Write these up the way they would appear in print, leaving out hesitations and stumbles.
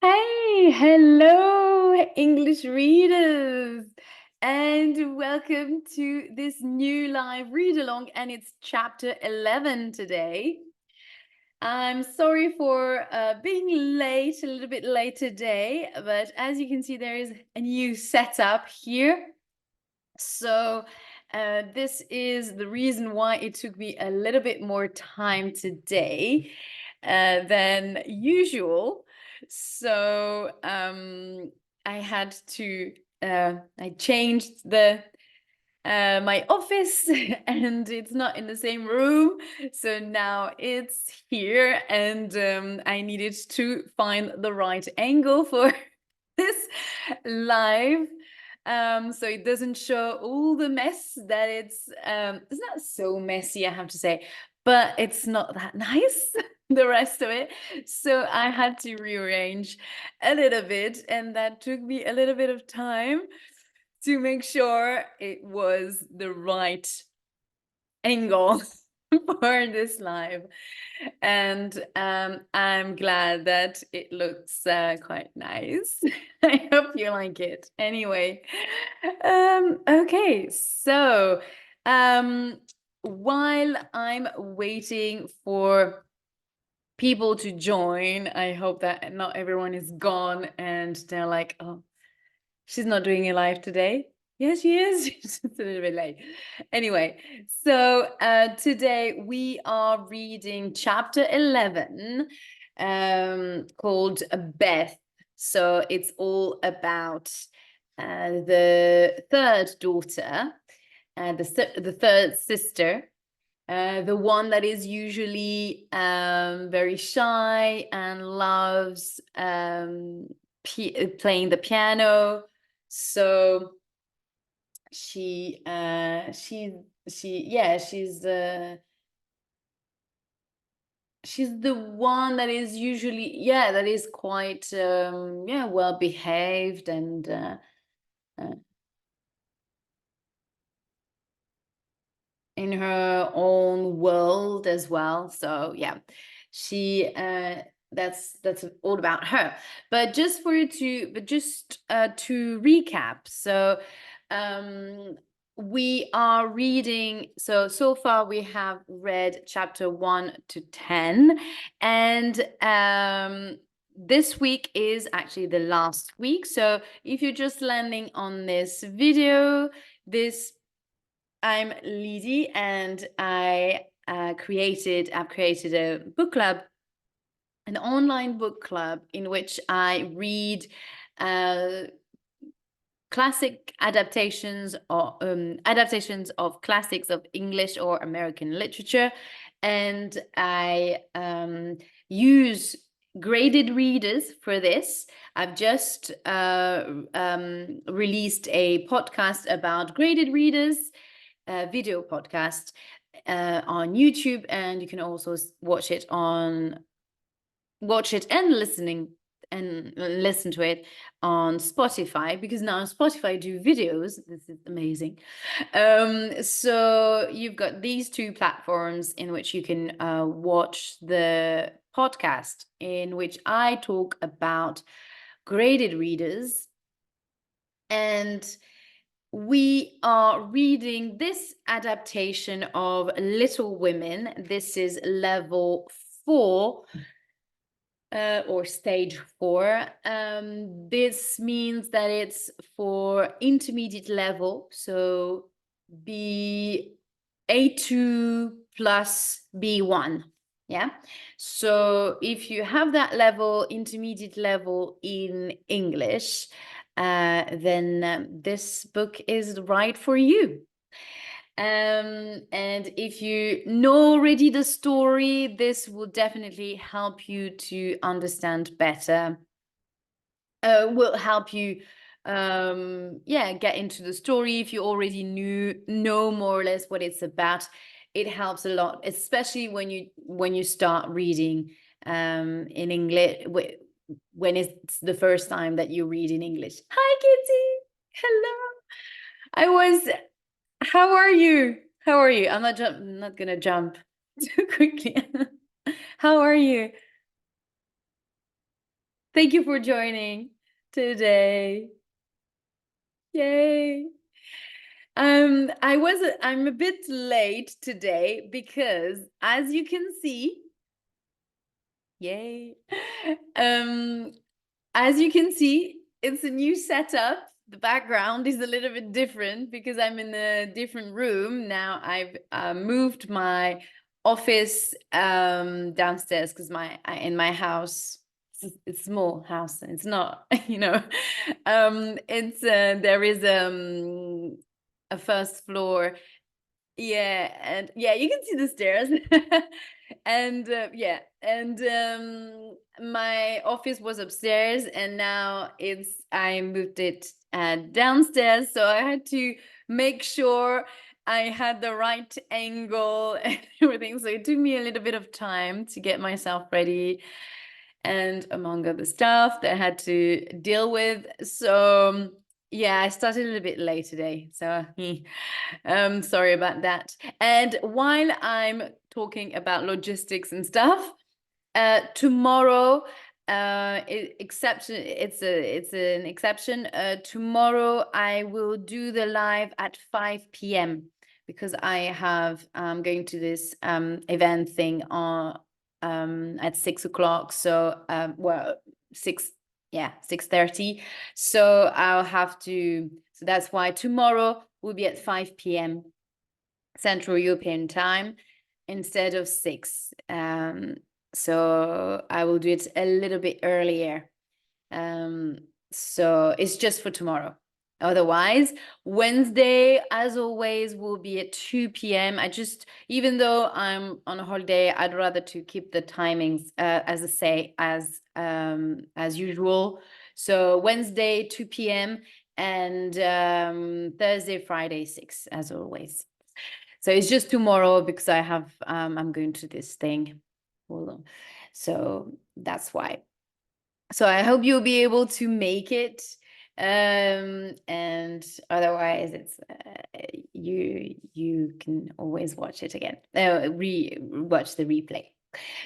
Hey, hello, English readers, and welcome to this new live read along. And it's chapter 11 today. I'm sorry for being late, a little bit late today, but as you can see, there is a new setup here. So, this is the reason why it took me a little bit more time today than usual. So, I had to, I changed my office and it's not in the same room. So now it's here, and I needed to find the right angle for this live. So it doesn't show all the mess that it's not so messy, I have to say, but it's not that nice, the rest of it. So I had to rearrange a little bit, and that took me a little bit of time to make sure it was the right angle for this live. And I'm glad that it looks quite nice. I hope you like it. Anyway, okay, so while I'm waiting for people to join, I hope that not everyone is gone and they're like, oh, she's not doing a live today. Yes, she is. She's just a little bit late. Anyway, so today we are reading chapter 11 called Beth. So it's all about the third daughter, the third sister, the one that is usually very shy and loves playing the piano. So she yeah, she's the one that is usually, yeah, that is quite yeah, well behaved and in her own world as well. So yeah, she that's all about her. But just to recap, so we are reading, so far we have read chapter 1 to 10, and this week is actually the last week. So if you're just landing on this video, I'm Lizzie, and I've created a book club, an online book club in which I read classic adaptations of classics of English or American literature, and I use graded readers for this. I've just released a podcast about graded readers, video podcast on YouTube, and you can also watch it and listen to it on Spotify, because now Spotify do videos. This is amazing. So you've got these two platforms in which you can watch the podcast, in which I talk about graded readers. And we are reading this adaptation of Little Women. This is level 4 or stage 4. This means that it's for intermediate level, so A2 plus B1. Yeah. So if you have that level, intermediate level in English, then this book is right for you. And if you know already the story, this will definitely help you to understand better. Will help you yeah, get into the story. If you already know more or less what it's about, it helps a lot, especially when you start reading in English, when it's the first time that you read in English. Hi, Kitty. Hello. I was How are you? How are you? I'm not gonna jump too quickly. How are you? Thank you for joining today. Yay. I'm a bit late today because as you can see, yay. Um, as you can see, it's a new setup. The background is a little bit different because I'm in a different room. Now I've moved my office downstairs because in my house, it's a small house. It's not, there is a first floor, yeah, and yeah, you can see the stairs. And yeah, and my office was upstairs, and now I moved it downstairs, so I had to make sure I had the right angle and everything. So it took me a little bit of time to get myself ready, and among other stuff that I had to deal with. So yeah, I started a little bit late today, so sorry about that. And while I'm talking about logistics and stuff, tomorrow, it's an exception. Tomorrow I will do the live at 5 p.m. because I have going to this event thing on at 6 o'clock. So well, 6:30. So I'll have to. So that's why tomorrow will be at 5 p.m. Central European time instead of 6. So I will do it a little bit earlier. So it's just for tomorrow. Otherwise, Wednesday, as always, will be at 2 p.m. Even though I'm on a holiday, I'd rather to keep the timings, as I say, as usual. So Wednesday, 2 p.m. and Thursday, Friday, 6, as always. So it's just tomorrow because I'm going to this thing. Hold on. So that's why. So I hope you'll be able to make it. And otherwise it's you can always watch it again. Watch the replay.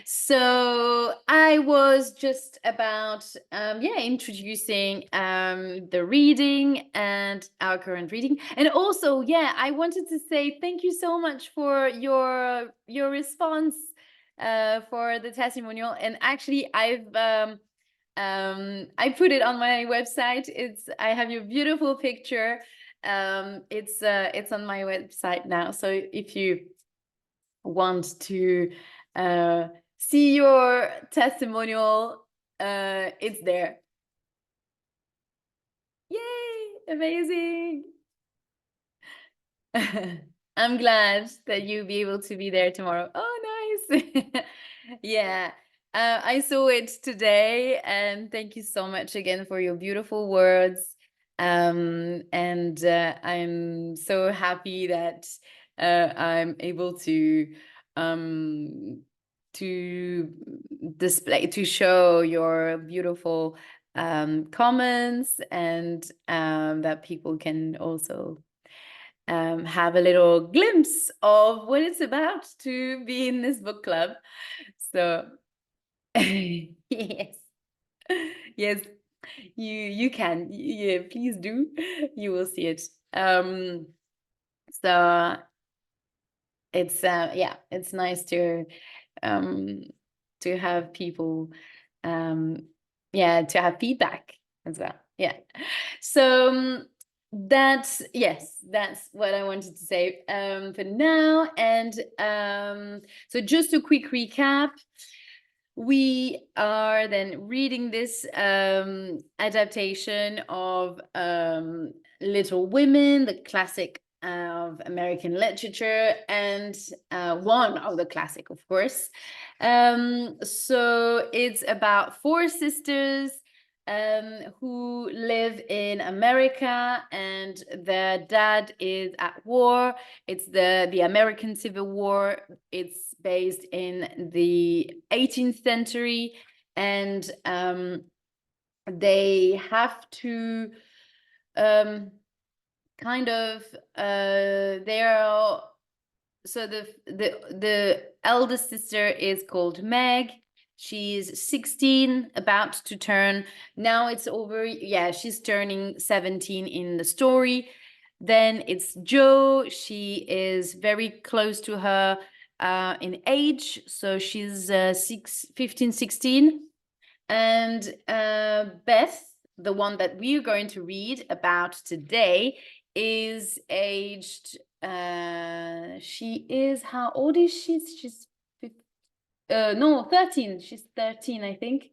So I was just about introducing the reading and our current reading. And also, yeah, I wanted to say thank you so much for your response for the testimonial. And actually I put it on my website. I have your beautiful picture. It's on my website now. So if you want to see your testimonial, it's there. Yay, amazing. I'm glad that you'll be able to be there tomorrow. Oh, nice. Yeah, I saw it today, and thank you so much again for your beautiful words. And I'm so happy that I'm able um, to to show your beautiful comments, and that people can also have a little glimpse of what it's about to be in this book club. So yes, yes, you can. Yeah, please do. You will see it. So it's nice um to have people to have feedback as well. Yeah. So that's what I wanted to say for now. And so just a quick recap. We are then reading this adaptation of Little Women, the classic of American literature, and one of the classic, of course. So it's about four sisters who live in America, and their dad is at war. It's the American Civil War. It's based in the 18th century, and they have to kind of they are so the eldest sister is called Meg, She's 16, about to turn. Now it's over. Yeah, she's turning 17 in the story. Then it's Jo. She is very close to her in age. So she's 15, 16. And Beth, the one that we're going to read about today, is aged. She is, how old is she? She's no, 13. She's 13, I think.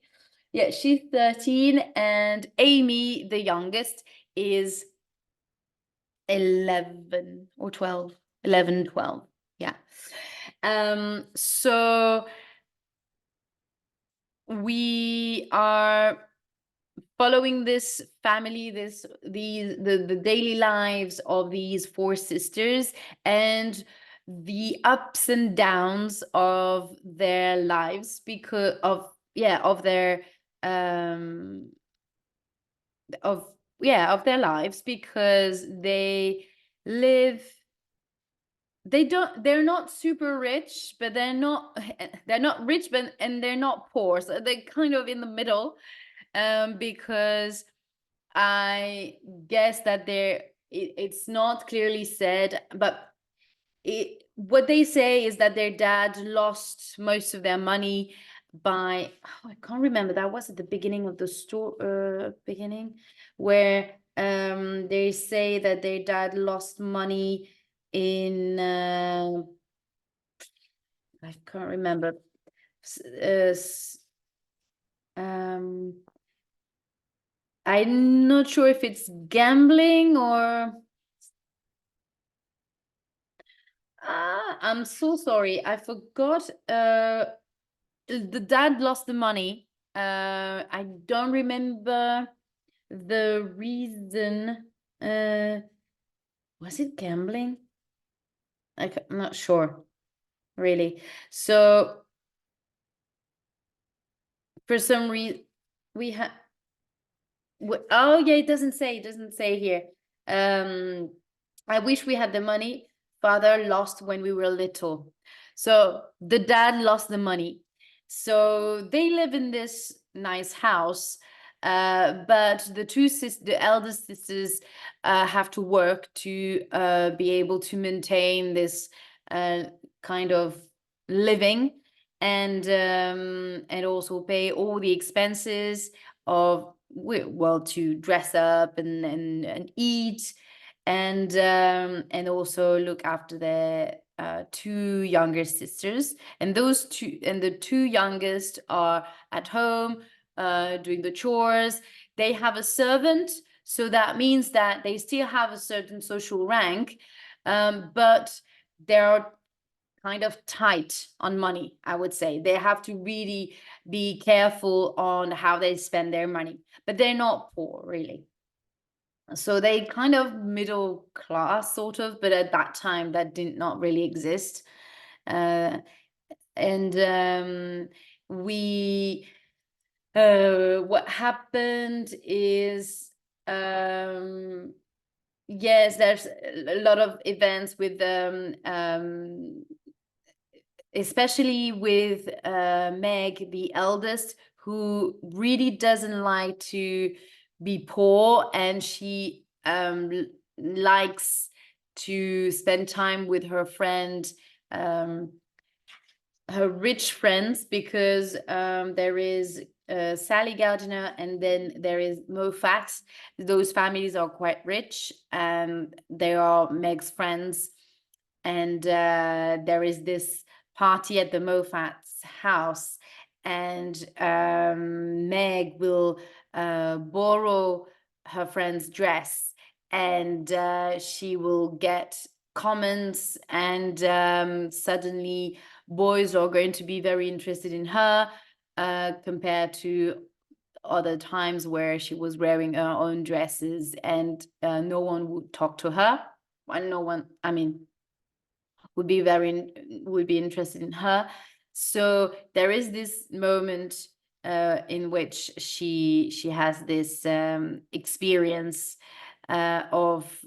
Yeah, she's 13. And Amy, the youngest, is 11 or 12. 11, 12. Yeah. So we are following this family, the daily lives of these four sisters, and the ups and downs of their lives, because of their um of of their lives, because live they're not super rich, but they're not rich, but and they're not poor, so they're kind of in the middle, because I guess that it's not clearly said, but what they say is that their dad lost most of their money by, oh, I can't remember, that was at the beginning of the beginning, where they say that their dad lost money in I can't remember. Um, I'm not sure if it's gambling or I'm so sorry. I forgot. The dad lost the money. I don't remember the reason. Was it gambling? I'm not sure, really. So for some reason, we have. Oh yeah, it doesn't say. It doesn't say here. I wish we had the money father lost when we were little. So the dad lost the money. So they live in this nice house, but the eldest sisters, have to work to be able to maintain this uh, kind of living, and also pay all the expenses of, well, to dress up and eat, and also look after their two younger sisters. And the two youngest are at home doing the chores. They have a servant, so that means that they still have a certain social rank, but they're kind of tight on money, I would say. They have to really be careful on how they spend their money, but they're not poor, really. So they kind of middle class, sort of, but at that time that did not really exist. Uh, and we what happened is, yes, there's a lot of events with especially with Meg, the eldest, who really doesn't like to be poor, and she likes to spend time with her friend, um, her rich friends, because there is Sally Gardiner, and then there is Moffat. Those families are quite rich, and they are Meg's friends. And there is this party at the Moffat's house, and Meg will borrow her friend's dress, and she will get comments, and suddenly boys are going to be very interested in her, compared to other times where she was wearing her own dresses, and no one would talk to her, and no one, I mean, would be interested in her. So there is this moment in which she has this experience of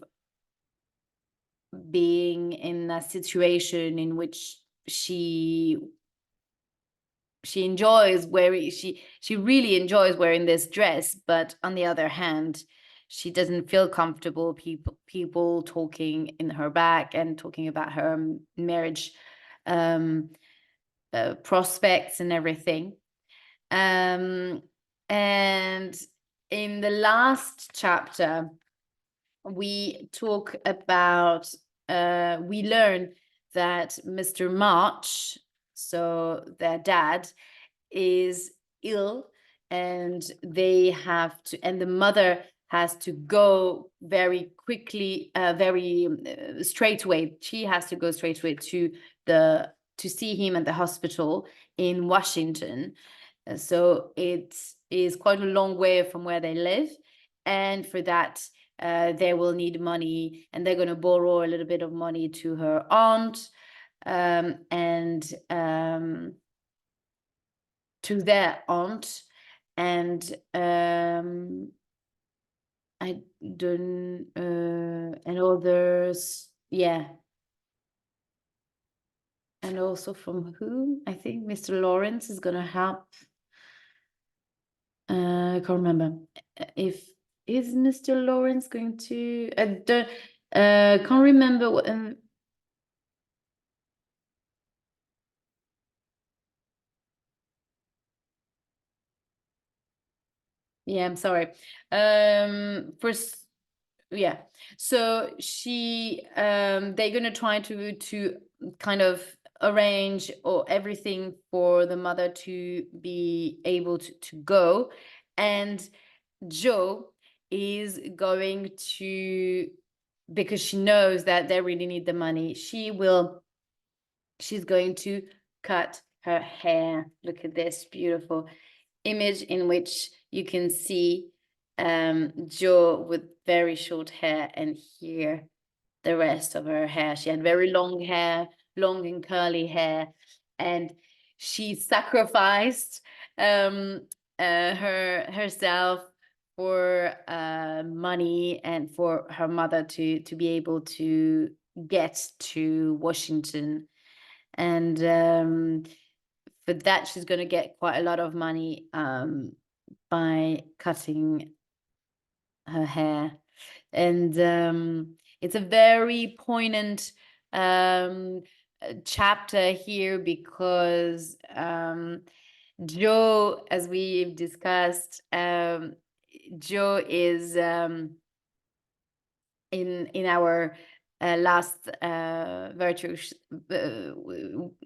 being in a situation in which she she enjoys wearing, she really enjoys wearing this dress, but on the other hand, she doesn't feel comfortable people talking in her back and talking about her marriage um prospects and everything. And in the last chapter, we talk about, we learn that Mr. March, so their dad, is ill, and they have to, and the mother has to go very quickly, very straight away. She has to go straight away to the to see him at the hospital in Washington. So it is quite a long way from where they live, and for that, they will need money, and they're going to borrow a little bit of money to her aunt, and to their aunt, and I don't, and others, yeah, and also from who? I think Mr. Lawrence is gonna help. I can't remember if is Mr. Lawrence going to. I don't. Can't remember what. Yeah, I'm sorry. First, yeah. So they're gonna try to kind of arrange or everything for the mother to be able to go, and Joe is going to, because she knows that they really need the money, she's going to cut her hair. Look at this beautiful image in which you can see Jo with very short hair, and here the rest of her hair. She had very long hair, long and curly hair, and she sacrificed um, herself for money and for her mother to be able to get to Washington. And for that, she's going to get quite a lot of money by cutting her hair. And it's a very poignant chapter here, because Joe, as we've discussed, Joe is in our last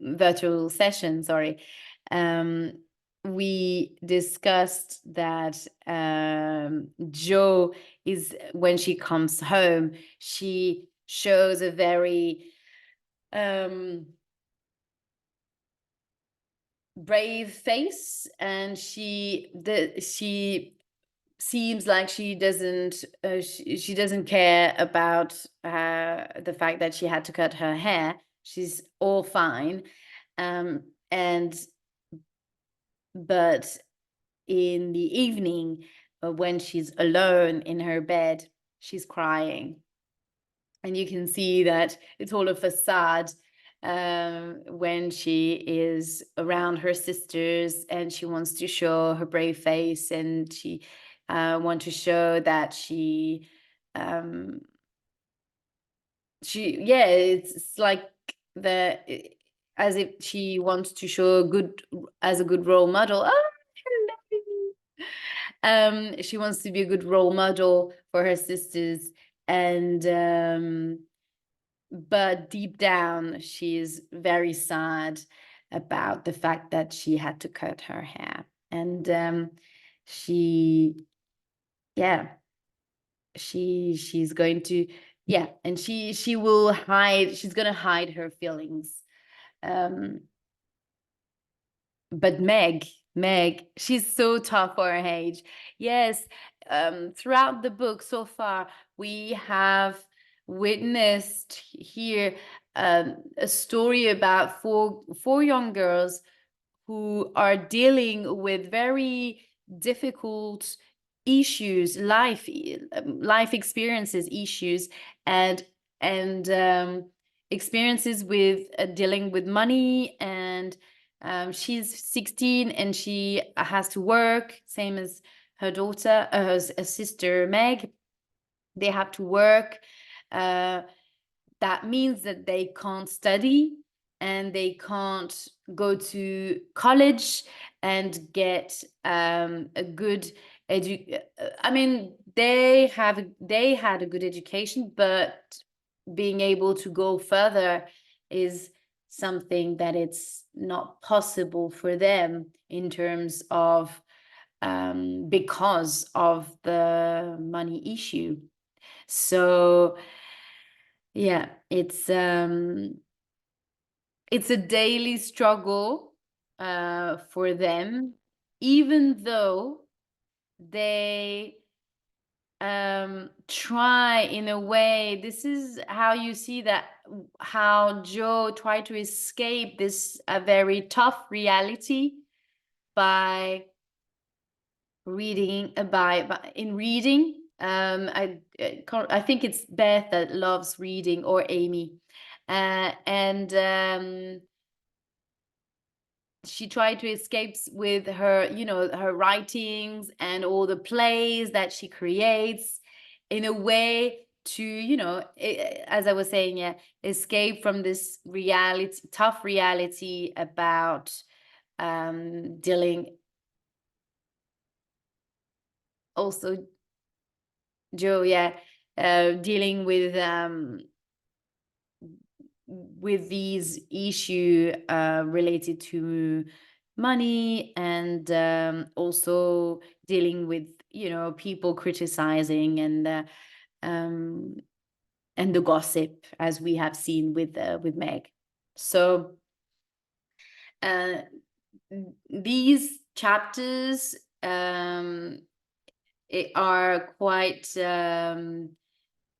virtual session, sorry, we discussed that Jo is, when she comes home, she shows a very brave face, and she seems like she doesn't care about the fact that she had to cut her hair. She's all fine, and but in the evening, when she's alone in her bed, she's crying, and you can see that it's all a facade when she is around her sisters, and she wants to show her brave face, and she wants to show that yeah, it's like the as if she wants to show a good role model. Oh, hello. She wants to be a good role model for her sisters, and but deep down, she's very sad about the fact that she had to cut her hair. And she, yeah, she's going to, yeah, and she will hide, she's gonna hide her feelings. Um, but Meg, she's so tough for her age. Yes, throughout the book so far, we have witnessed here a story about four young girls who are dealing with very difficult issues, life experiences, issues, and experiences with dealing with money, and She's 16 and she has to work, same as her daughter, her sister Meg. They have to work. That means that they can't study and they can't go to college and get a good I mean, they had a good education, but being able to go further is something that it's not possible for them in terms of because of the money issue. So yeah, it's a daily struggle for them, even though they try in a way. This is how you see that how Joe tried to escape this a very tough reality by reading in reading. I think it's Beth that loves reading, or Amy, and she tried to escape with her, her writings and all the plays that she creates in a way to, as I was saying, yeah, escape from this tough reality about dealing also Joe, yeah, dealing with these issue related to money, and also dealing with people criticizing, um, and the gossip, as we have seen with Meg. So uh, these chapters are quite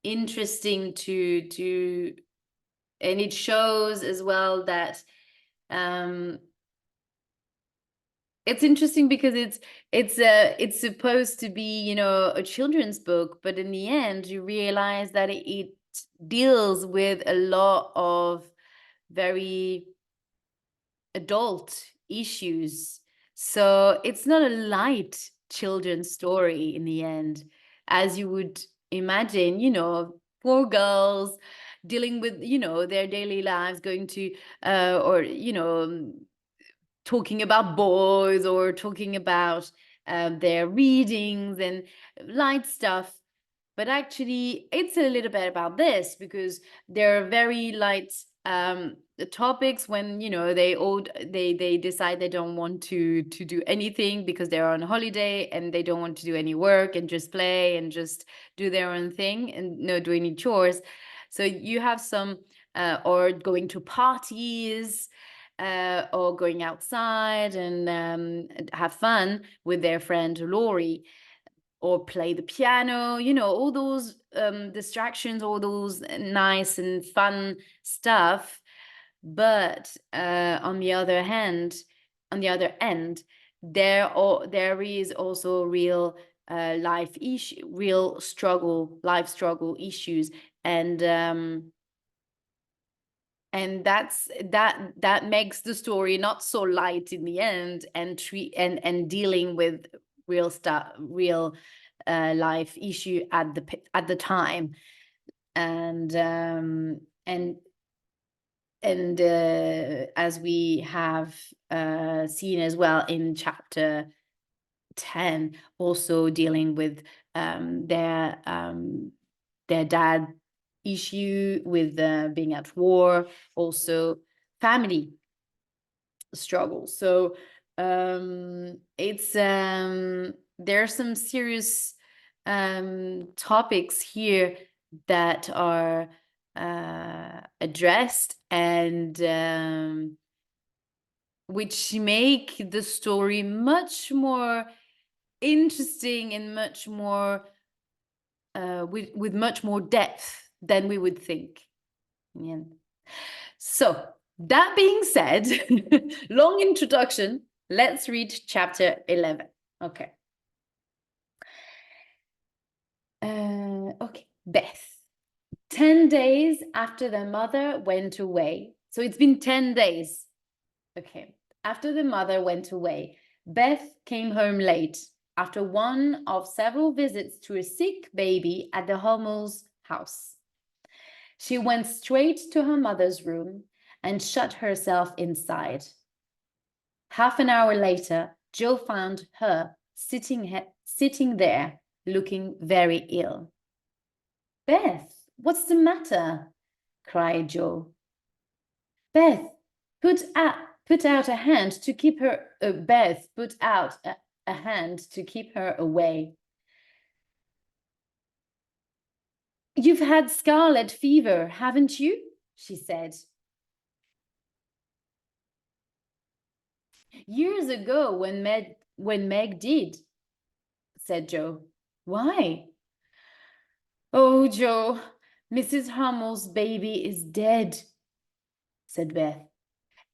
interesting to and it shows as well that it's interesting because it's supposed to be a children's book, but in the end you realize that it deals with a lot of very adult issues. So it's not a light children's story in the end, as you would imagine, poor girls dealing with, their daily lives, going to, or, talking about boys, or talking about their readings and light stuff. But actually, it's a little bit about this, because they're very light the topics when they decide they don't want to do anything because they're on holiday and they don't want to do any work and just play and just do their own thing and not do any chores. So you have some or going to parties, or going outside and have fun with their friend Laurie, or play the piano, all those distractions, all those nice and fun stuff. But on the other hand, on the other end, there is also real life issue, life struggle issues, and that makes the story not so light in the end, and treat and dealing with real stuff, real life issue at the time. And as we have seen as well in chapter 10, also dealing with their dad issue with being at war, also family struggles. So it's there are some serious topics here that are addressed, and which make the story much more interesting and much more with much more depth than we would think. Yeah. So that being said, long introduction, let's read chapter 11. Okay. Okay, Beth. 10 days after their mother went away. So it's been 10 days. Okay. After the mother went away, Beth came home late after one of several visits to a sick baby at the Hummel's house. She went straight to her mother's room and shut herself inside. Half an hour later, Joe found her sitting there, looking very ill. Beth, what's the matter? Cried Joe. Beth, put out a hand to keep her. Beth put out a hand to keep her away. You've had scarlet fever, haven't you? She said. Years ago, when Meg did, said Joe. Why? Oh, Joe, Mrs. Hummel's baby is dead, said Beth.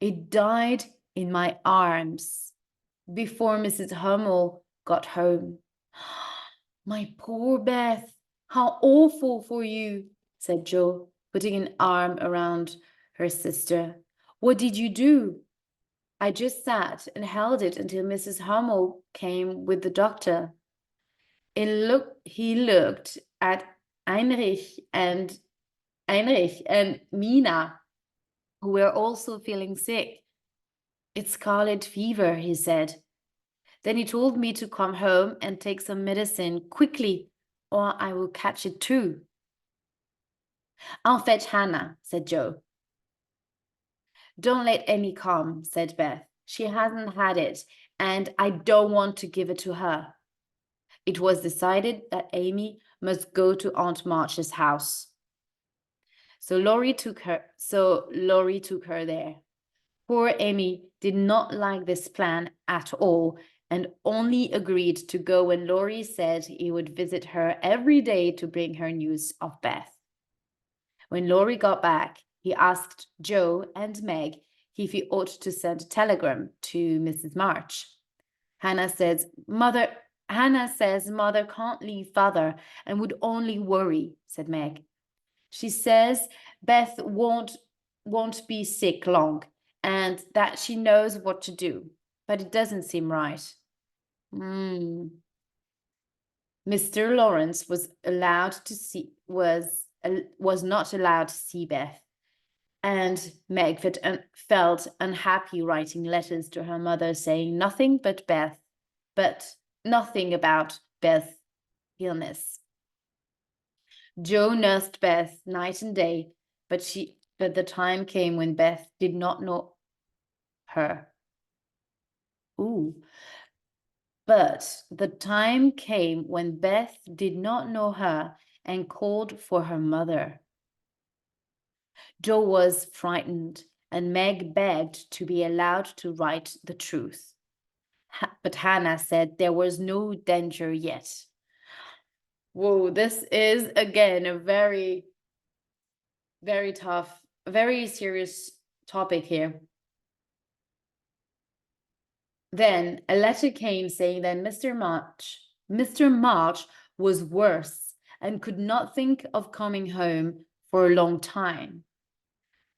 It died in my arms before Mrs. Hummel got home. My poor Beth, how awful for you, said Joe, putting an arm around her sister. What did you do? I just sat and held it until Mrs. Hummel came with the doctor. He looked at Heinrich and Mina, who were also feeling sick. It's scarlet fever, he said. Then he told me to come home and take some medicine quickly, or I will catch it too. I'll fetch Hannah, said Joe. Don't let Amy come, said Beth. She hasn't had it, and I don't want to give it to her. It was decided that Amy must go to Aunt March's house. So Laurie took her there. Poor Amy did not like this plan at all and only agreed to go when Laurie said he would visit her every day to bring her news of Beth. When Laurie got back, he asked Joe and Meg if he ought to send a telegram to Mrs. March. Hannah says mother can't leave father and would only worry, said Meg. She says Beth won't be sick long and that she knows what to do, but it doesn't seem right. Mr. Lawrence was not allowed to see Beth, and Meg felt unhappy writing letters to her mother saying nothing nothing about Beth's illness. Joe nursed Beth night and day, but the time came when Beth did not know her. But the time came when Beth did not know her and called for her mother. Joe was frightened, and Meg begged to be allowed to write the truth. But Hannah said there was no danger yet. Whoa, this is, again, a very, very tough, very serious topic here. Then a letter came saying that Mr. March was worse and could not think of coming home for a long time.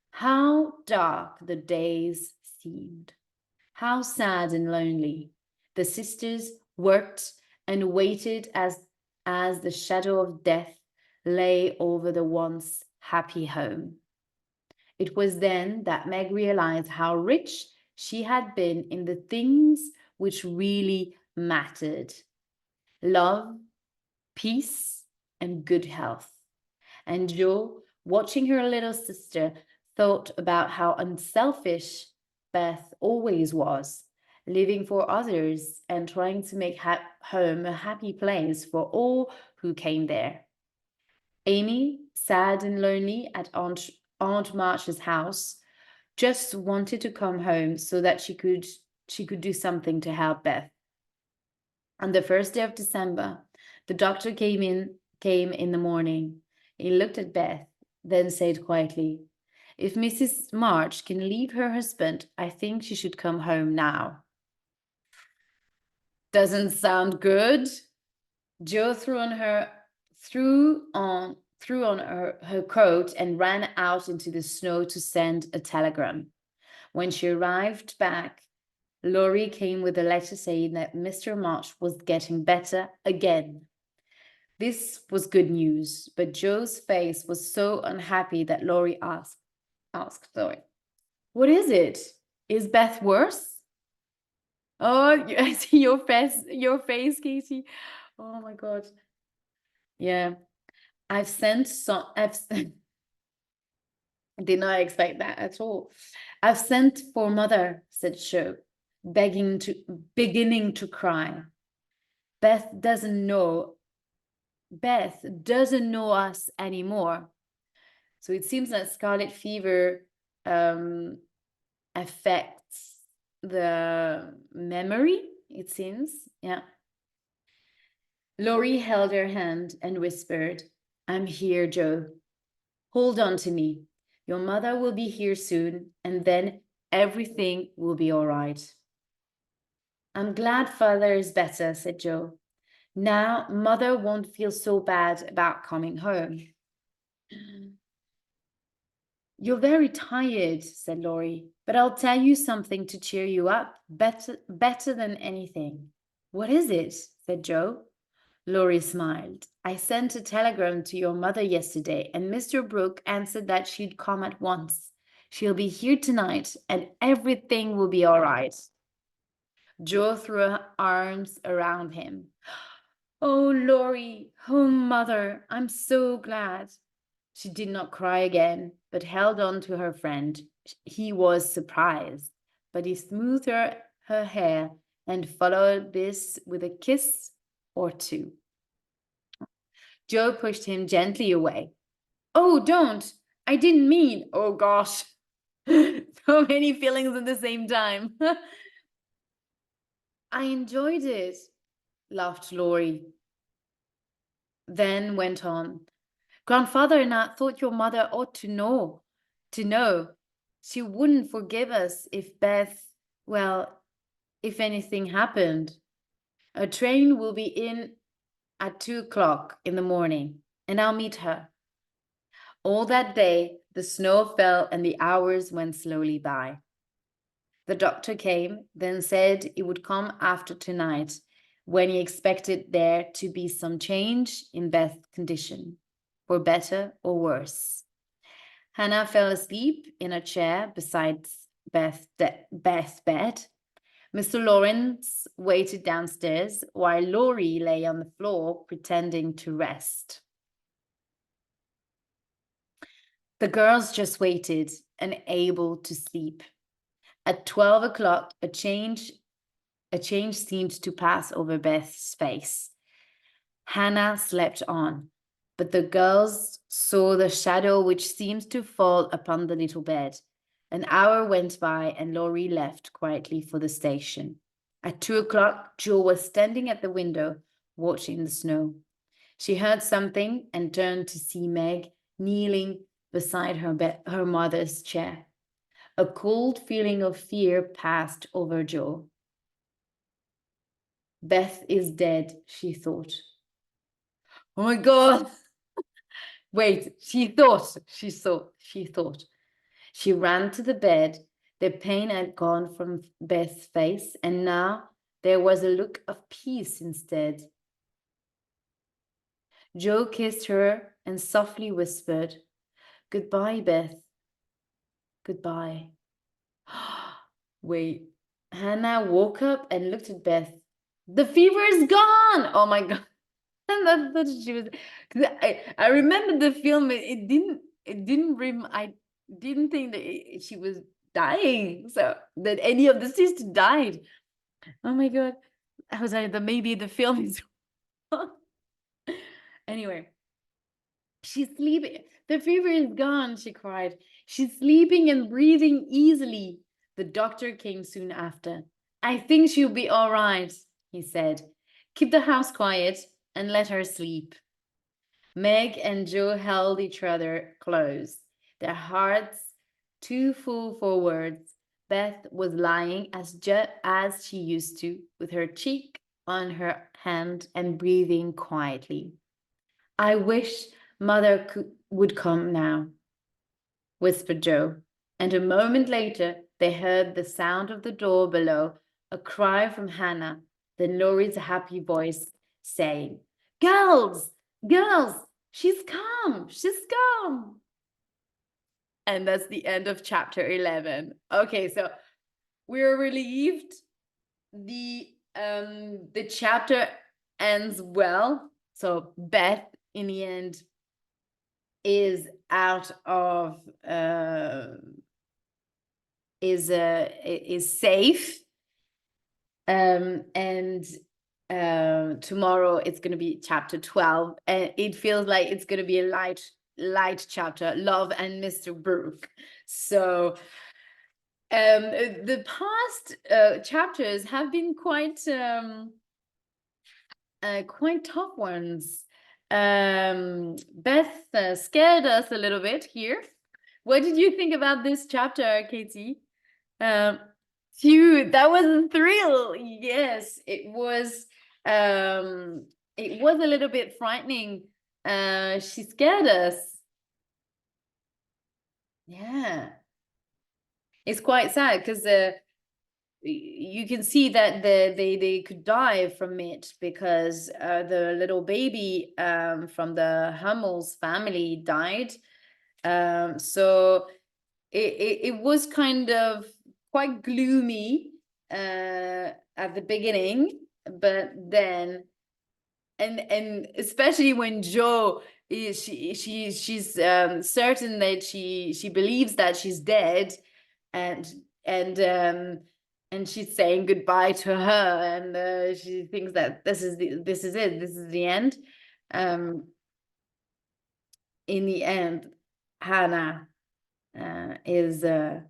How dark the days seemed. How sad and lonely. The sisters worked and waited as the shadow of death lay over the once happy home. It was then that Meg realized how rich she had been in the things which really mattered: love, peace, and good health. And Jo, watching her little sister, thought about how unselfish Beth always was, living for others and trying to make home a happy place for all who came there. Amy, sad and lonely at Aunt March's house, just wanted to come home so that she could do something to help Beth. On the first day of December, the doctor came in the morning. He looked at Beth, then said quietly, "If Mrs. March can leave her husband, I think she should come home now." Doesn't sound good. Jo threw on her coat and ran out into the snow to send a telegram. When she arrived back, Laurie came with a letter saying that Mr. March was getting better again. This was good news, but Joe's face was so unhappy that Laurie asked, what is it? Is Beth worse? Oh, I see your face, Katie. Oh my God. Yeah. I've sent some, did not expect that at all. I've sent for mother, said Joe, beginning to cry. Beth doesn't know us anymore. So it seems that scarlet fever affects the memory, it seems. Yeah. Laurie held her hand and whispered, I'm here, Joe. Hold on to me. Your mother will be here soon, and then everything will be all right. I'm glad father is better, said Joe. Now mother won't feel so bad about coming home. You're very tired, said Laurie, but I'll tell you something to cheer you up, better than anything. What is it? Said Joe. Laurie smiled. I sent a telegram to your mother yesterday, and Mr. Brooke answered that she'd come at once. She'll be here tonight, and everything will be all right. Joe threw her arms around him. Oh, Laurie, oh, mother, I'm so glad. She did not cry again, but held on to her friend. He was surprised, but he smoothed her hair and followed this with a kiss or two. Joe pushed him gently away. Oh, don't! I didn't mean, oh gosh. So many feelings at the same time. I enjoyed it, laughed Laurie. Then went on. Grandfather and I thought your mother ought to know. She wouldn't forgive us if if anything happened. A train will be in at 2 o'clock in the morning, and I'll meet her. All that day, the snow fell and the hours went slowly by. The doctor came, then said he would come after tonight, when he expected there to be some change in Beth's condition, for better or worse. Hannah fell asleep in a chair beside Beth's bed. Mr. Lawrence waited downstairs while Laurie lay on the floor pretending to rest. The girls just waited, unable to sleep. At 12 o'clock, a change seemed to pass over Beth's face. Hannah slept on, but the girls saw the shadow which seemed to fall upon the little bed. An hour went by and Laurie left quietly for the station. At 2 o'clock, Jo was standing at the window, watching the snow. She heard something and turned to see Meg kneeling beside her mother's chair. A cold feeling of fear passed over Jo. Beth is dead, she thought. Oh my God. Wait, she thought. She ran to the bed. The pain had gone from Beth's face, and now there was a look of peace instead. Jo kissed her and softly whispered, Goodbye, Beth. Goodbye. Wait. Hannah woke up and looked at Beth. The fever is gone. Oh my God. And that's what she was. I remember the film. I didn't think that she was dying. So that any of the sisters died. Oh my God. I was like, maybe the film is anyway. She's sleeping. The fever is gone, she cried. She's sleeping and breathing easily. The doctor came soon after. I think she'll be all right, he said. Keep the house quiet and let her sleep. Meg and Jo held each other close, their hearts too full for words. Beth was lying as she used to, with her cheek on her hand and breathing quietly. I wish Mother would come now, whispered Jo, and a moment later they heard the sound of the door below a cry from Hannah, then Laurie's happy voice saying, "Girls, girls, she's come, she's come." And that's the end of chapter 11. Okay, so we're relieved. The chapter ends well. So Beth, in the end, is out of is safe. And tomorrow it's going to be chapter 12, and it feels like it's going to be a light chapter, Love and Mr. Brooke. So the past chapters have been quite tough ones. Beth scared us a little bit here. What did you think about this chapter, Katie? Phew, that was a thrill. Yes, it was. It was a little bit frightening. She scared us. Yeah, it's quite sad because you can see that they could die from it, because the little baby from the Hummel's family died. So it was kind of quite gloomy at the beginning, but then and especially when Jo is she's certain that she believes that she's dead, and and um and she's saying goodbye to her, and she thinks that this is the end. In the end, Hannah is there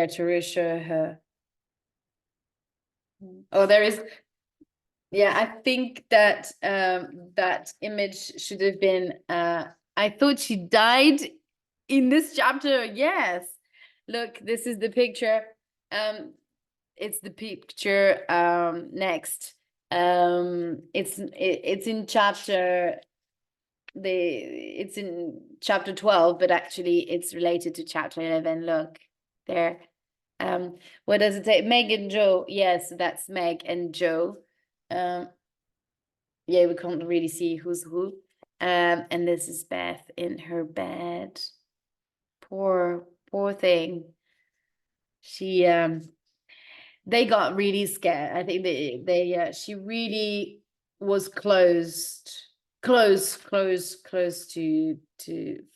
to reassure her. Oh, there is. Yeah, I think that that image should have been. I thought she died in this chapter. Yes, look, this is the picture. It's the picture next. It's in chapter it's in chapter 12, but actually it's related to chapter 11. Look there. What does it say? Meg and Jo. Yes, that's Meg and Jo. Yeah, we can't really see who's who. And this is Beth in her bed. Poor thing. She they got really scared. I think she really was close to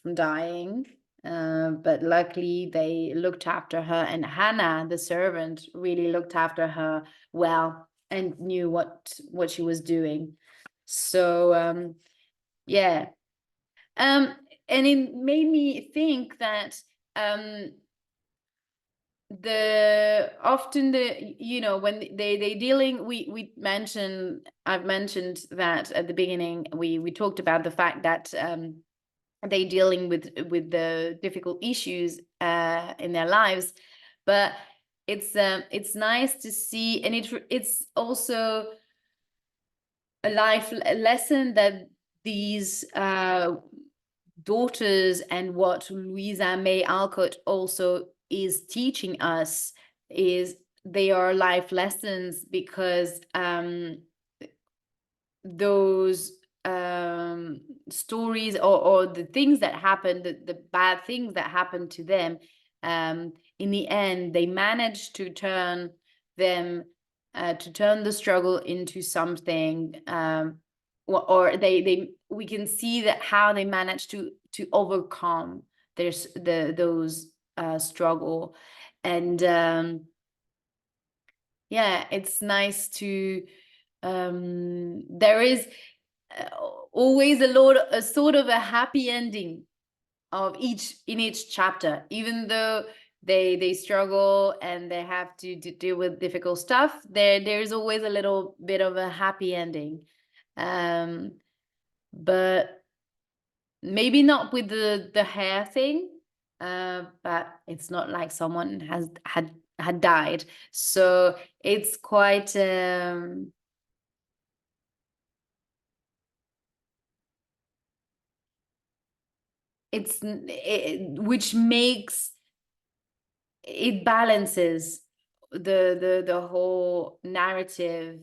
from dying. But luckily they looked after her, and Hannah, the servant, really looked after her well and knew what she was doing. So yeah. And it made me think that when they dealing, I've mentioned that at the beginning, we talked about the fact that they dealing with the difficult issues in their lives, but it's nice to see, and it's also a life lesson that these daughters, and what Louisa May Alcott also is teaching us, is they are life lessons, because those stories, or the things that happen, the bad things that happen to them, in the end they manage to turn them to turn the struggle into something, or we can see that how they manage to overcome those struggle. And yeah, it's nice to there is always a sort of a happy ending in each chapter, even though they struggle and they have to deal with difficult stuff. There's always a little bit of a happy ending, but maybe not with the hair thing, but it's not like someone had died, so it's quite which makes it balances the whole narrative,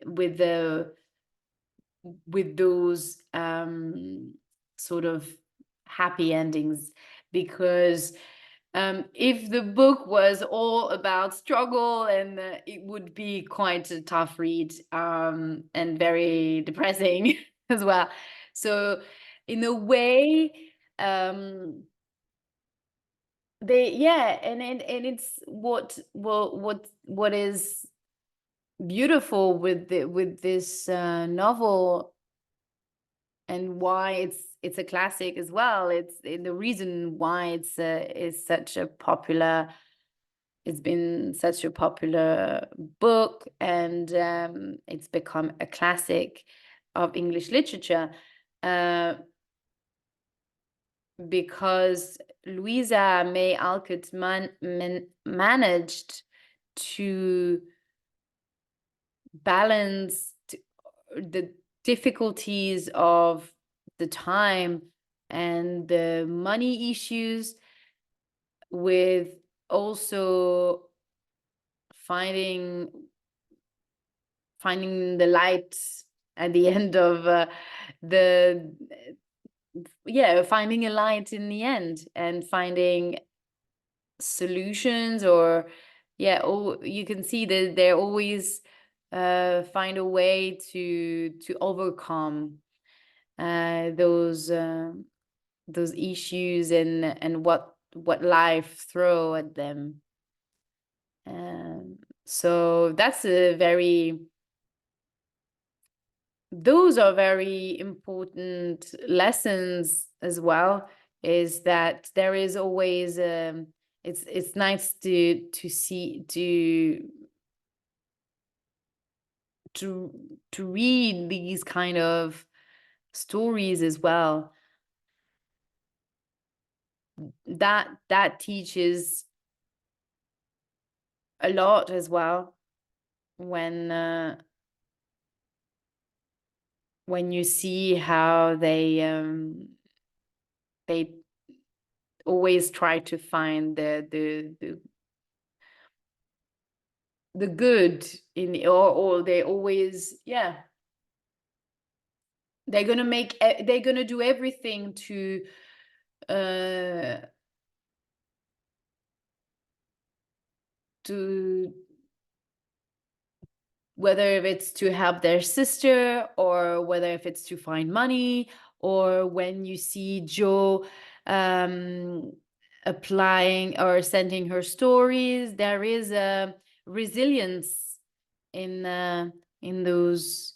with the with those sort of happy endings, because if the book was all about struggle, and it would be quite a tough read, and very depressing as well. So in a way, they yeah, and it's what is beautiful with with this novel, and why it's a classic as well. It's the reason why it's such a popular, it's been such a popular book, and it's become a classic of English literature, uh, because Louisa May Alcott managed to balance the difficulties of the time and the money issues, with also finding finding the light at the end of the yeah, finding a light in the end, and finding solutions, or yeah, oh, you can see that they're always find a way to overcome those issues, and what life throw at them. So that's a very those are very important lessons as well, is that there is always it's nice to see to read these kind of stories as well, that teaches a lot as well, when you see how they always try to find the good in, or they always, yeah, they're gonna do everything uh to whether if it's to help their sister, or whether if it's to find money, or when you see Jo um, applying or sending her stories, there is a resilience in those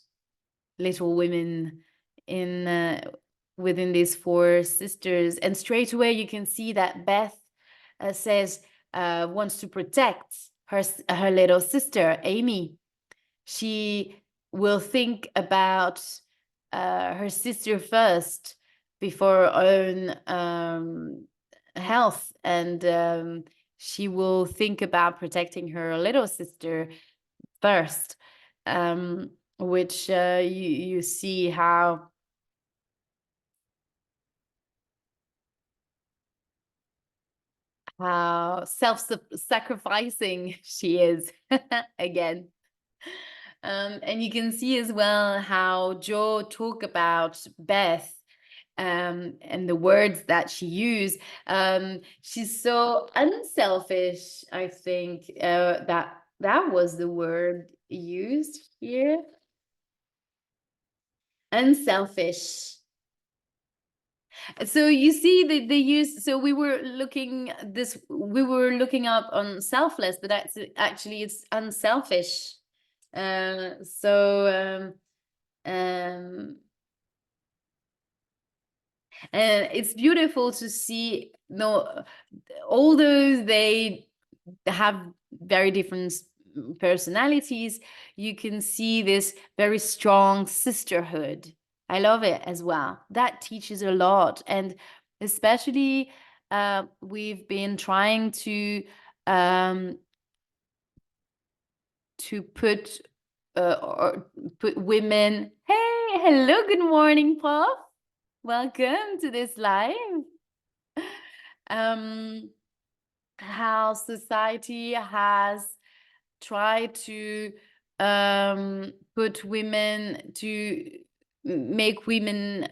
little women, in within these four sisters, and straight away you can see that Beth says wants to protect her little sister Amy. She will think about her sister first before her own health, and she will think about protecting her little sister first, which you see how self-sacrificing she is again. And you can see as well how Jo talk about Beth, and the words that she used. She's so unselfish, I think, that was the word used here. Unselfish. So you see that they use, so we were looking up on selfless, but that's actually it's unselfish. So um and it's beautiful to see, no, although they have very different personalities, you can see this very strong sisterhood. I love it as well. That teaches a lot, and especially we've been trying um, to or put women. Hey, hello, good morning, Prof. Welcome to this live. Um, how society has tried to put women to make women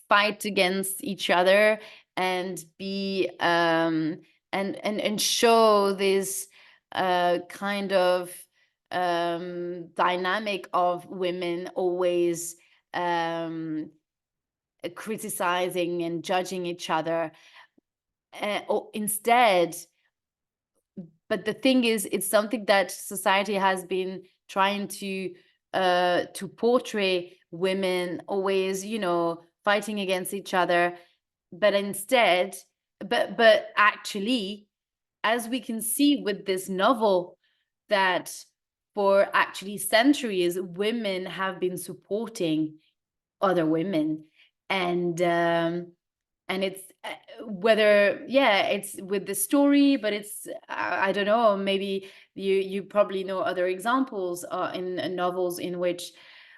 fight against each other and be and show this kind of dynamic of women always criticizing and judging each other, or instead. But the thing is, it's something that society has been trying to portray women always, you know, fighting against each other. But instead, but actually, as we can see with this novel, that for actually centuries women have been supporting other women. And it's whether, yeah, it's with the story, but it's I don't know, maybe you probably know other examples in novels in which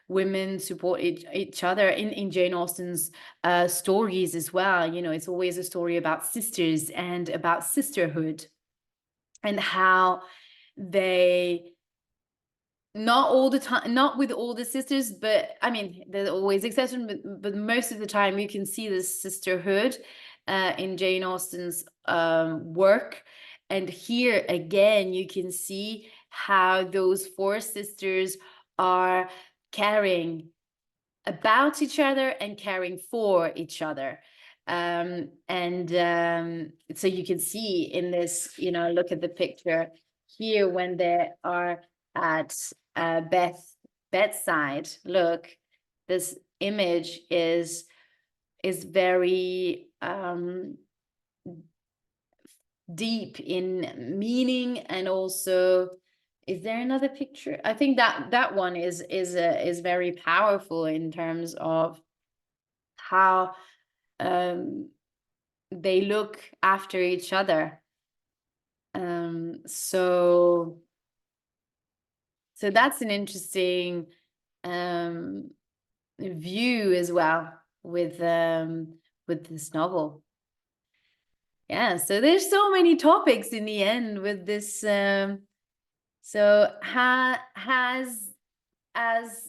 women support each other in Jane Austen's stories as well. You know, it's always a story about sisters and about sisterhood, and how they, not all the time, not with all the sisters, but I mean, there's always exception, but most of the time you can see this sisterhood in Jane Austen's work. And here again, you can see how those four sisters are caring about each other and caring for each other. So you can see in this, you know, look at the picture here when they are at Beth's bedside. Look, this image is very deep in meaning. And also, is there another picture? I think that one is very powerful in terms of how they look after each other. So that's an interesting view as well with this novel. Yeah, so there's so many topics in the end with this. So has as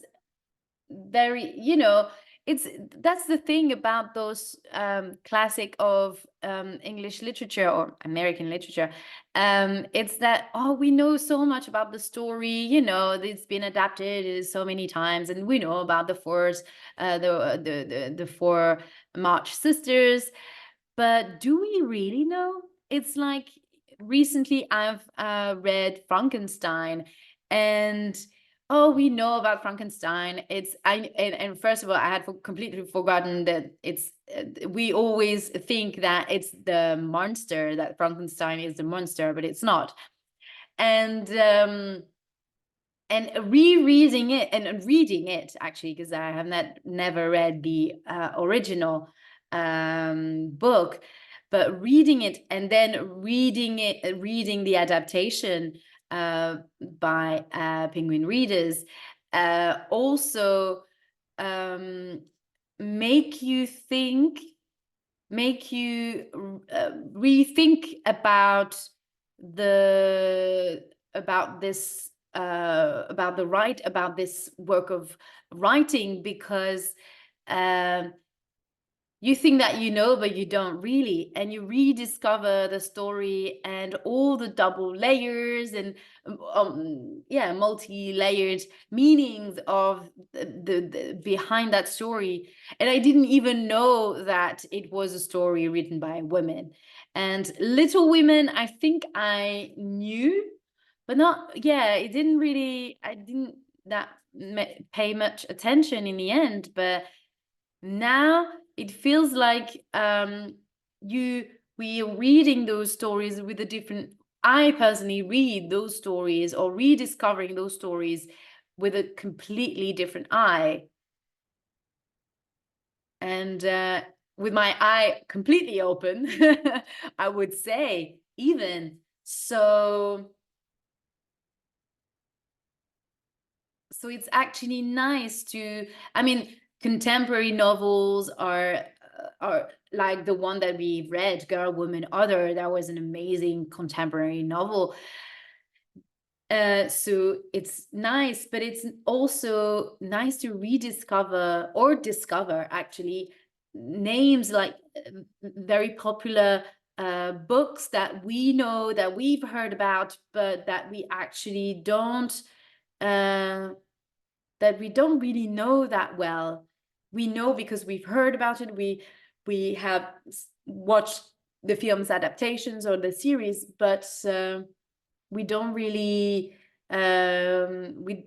very, you know, it's, that's the thing about those classic of English literature or American literature. It's that, oh, we know so much about the story, you know, it's been adapted so many times, and we know about the the four March sisters. But do we really know? It's like, recently I've read Frankenstein, and oh, we know about Frankenstein. It's and first of all, I had completely forgotten that it's we always think that it's the monster, that Frankenstein is the monster, but it's not. And rereading it and reading it, actually, because I have never read the original book, but reading it and then reading the adaptation by Penguin Readers also make you think, make you rethink about the about this about this work of writing, because you think that you know, but you don't really, and you rediscover the story and all the double layers and yeah, multi-layered meanings of the behind that story. And I didn't even know that it was a story written by women. And Little Women, I think I knew, but not, yeah, it didn't really, I didn't that pay much attention in the end. But now it feels like you we are reading those stories with a different, I personally read those stories or rediscovering those stories with a completely different eye, and with my eye completely open, I would say, even. So it's actually nice to, I mean, contemporary novels are or like the one that we read, Girl, Woman, Other. That was an amazing contemporary novel. So it's nice, but it's also nice to rediscover or discover actually names like very popular books that we know, that we've heard about, but that we actually don't uh, that we don't really know that well. We know because we've heard about it. We have watched the film's adaptations or the series, but we don't really we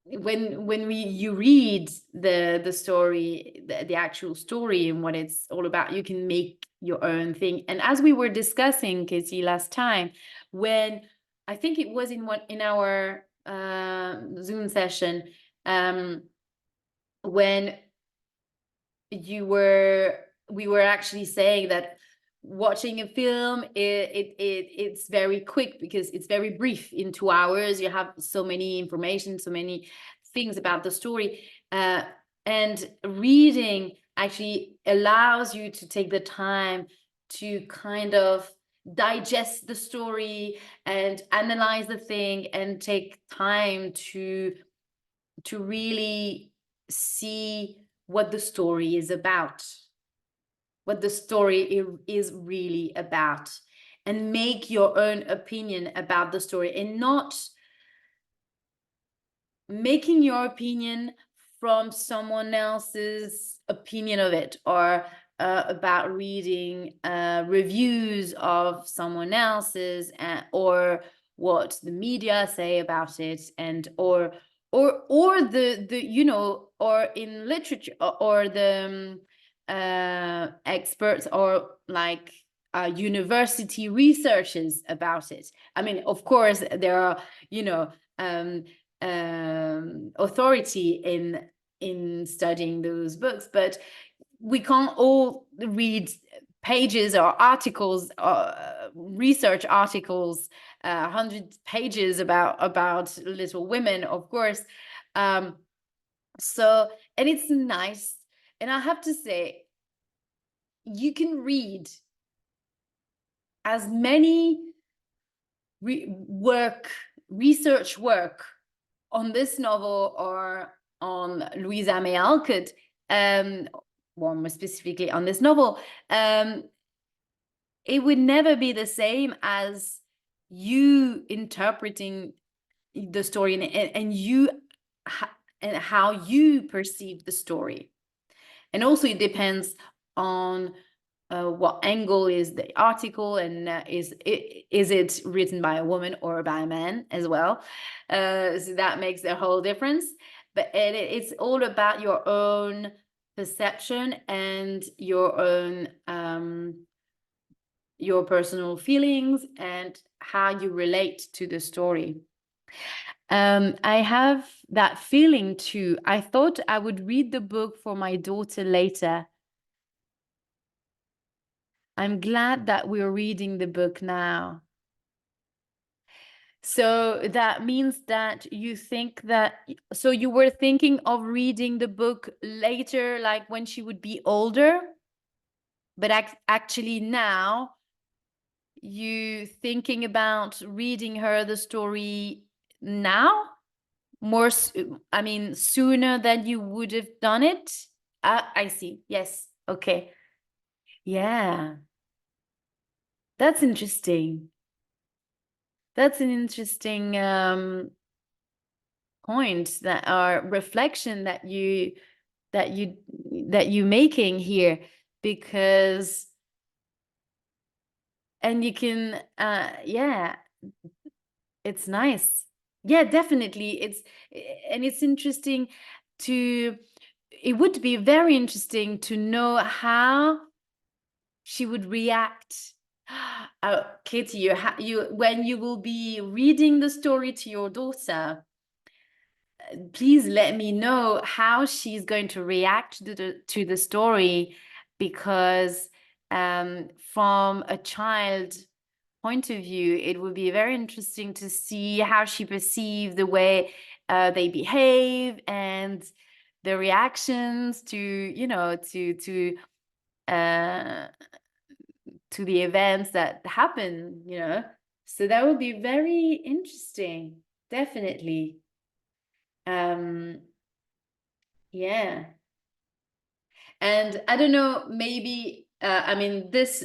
when we you read the story, the actual story and what it's all about, you can make your own thing. And as we were discussing, Casey, last time, when I think it was in our Zoom session, um when we were actually saying that watching a film, it's very quick because it's very brief. In 2 hours you have so many information, so many things about the story, and reading actually allows you to take the time to kind of digest the story and analyze the thing and take time to really see what the story is about, what the story is really about, and make your own opinion about the story, and not making your opinion from someone else's opinion of it, or about reading reviews of someone else's, or what the media say about it, and or the or in literature, or the experts, or like university researchers about it. I mean, of course there are um authority in studying those books, but we can't all read pages or articles, research articles, 100 pages about Little Women, of course. So, and it's nice, and I have to say, you can read as many research work on this novel or on Louisa May Alcott, or more specifically on this novel, it would never be the same as you interpreting the story, and you and how you perceive the story. And also it depends on what angle is the article, and is it written by a woman or by a man as well. So that makes a whole difference. But it's all about your own perception and your own your personal feelings and how you relate to the story. I have that feeling too. I thought I would read the book for my daughter later. I'm glad that we're reading the book now. So that means that you think that, so you were thinking of reading the book later, like when she would be older, but actually now you thinking about reading her the story now, more, I mean, sooner than you would have done it. I see. Yes. Okay. Yeah. That's interesting. That's an interesting point, that are reflection that you that you making here, because, and you can yeah, it's nice. Yeah, definitely. And it's interesting to, it would be very interesting to know how she would react. Katie, you when you will be reading the story to your daughter, please let me know how she's going to react to the story, because from a child point of view, it would be very interesting to see how she perceives the way they behave, and the reactions to to the events that happen, you know. So that would be very interesting, definitely. Yeah. And I don't know, maybe I mean this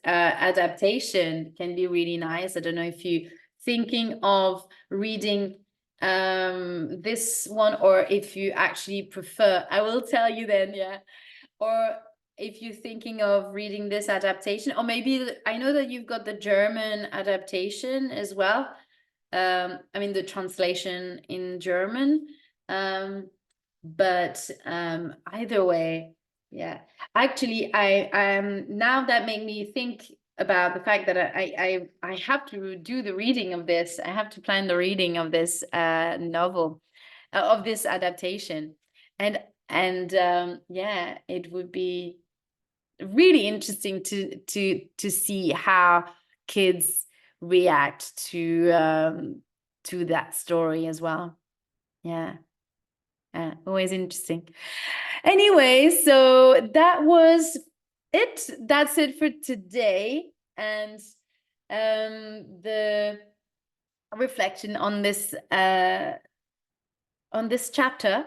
adaptation can be really nice. I don't know if you thinking of reading this one, or if you actually prefer, I will tell you then, yeah. Or if you're thinking of reading this adaptation, or maybe I know that you've got the German adaptation as well. I mean the translation in German. But either way, yeah. Actually, I now that made me think about the fact that I have to do the reading of this. I have to plan the reading of this novel, of this adaptation, and yeah, it would be really interesting to see how kids react to that story as well. Yeah. Always interesting. Anyway, so that was it. That's it for today. And the reflection on this chapter.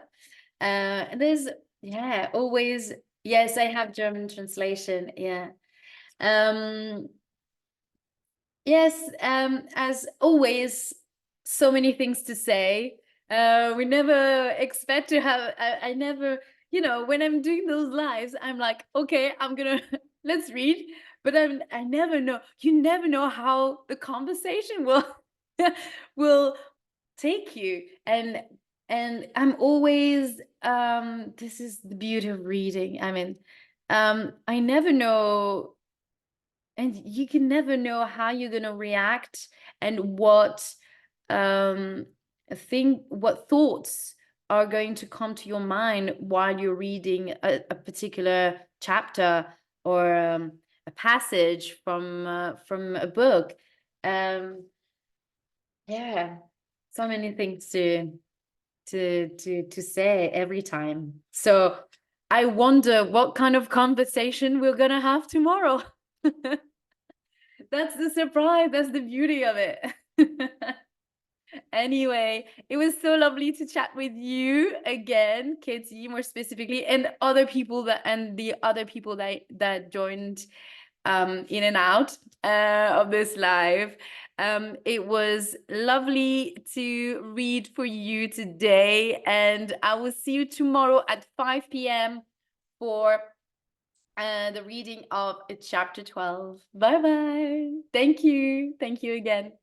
There's, yeah, always, yes, I have German translation. Yeah. Um Yes, as always, so many things to say. We never expect to have, I never, you know, when I'm doing those lives, I'm like, okay, I'm gonna, let's read. But I never know, you never know how the conversation will, will take you. And I'm always, this is the beauty of reading. I mean, I never know, and you can never know how you're going to react, and what what thoughts are going to come to your mind while you're reading a particular chapter, or a passage from a book. Yeah, so many things to say every time. So I wonder what kind of conversation we're gonna have tomorrow. That's the surprise. That's the beauty of it. Anyway, it was so lovely to chat with you again, Katie, more specifically, and the other people that joined in and out of this live. It was lovely to read for you today, and I will see you tomorrow at 5 p.m. for the reading of chapter 12. Bye bye. Thank you. Thank you again.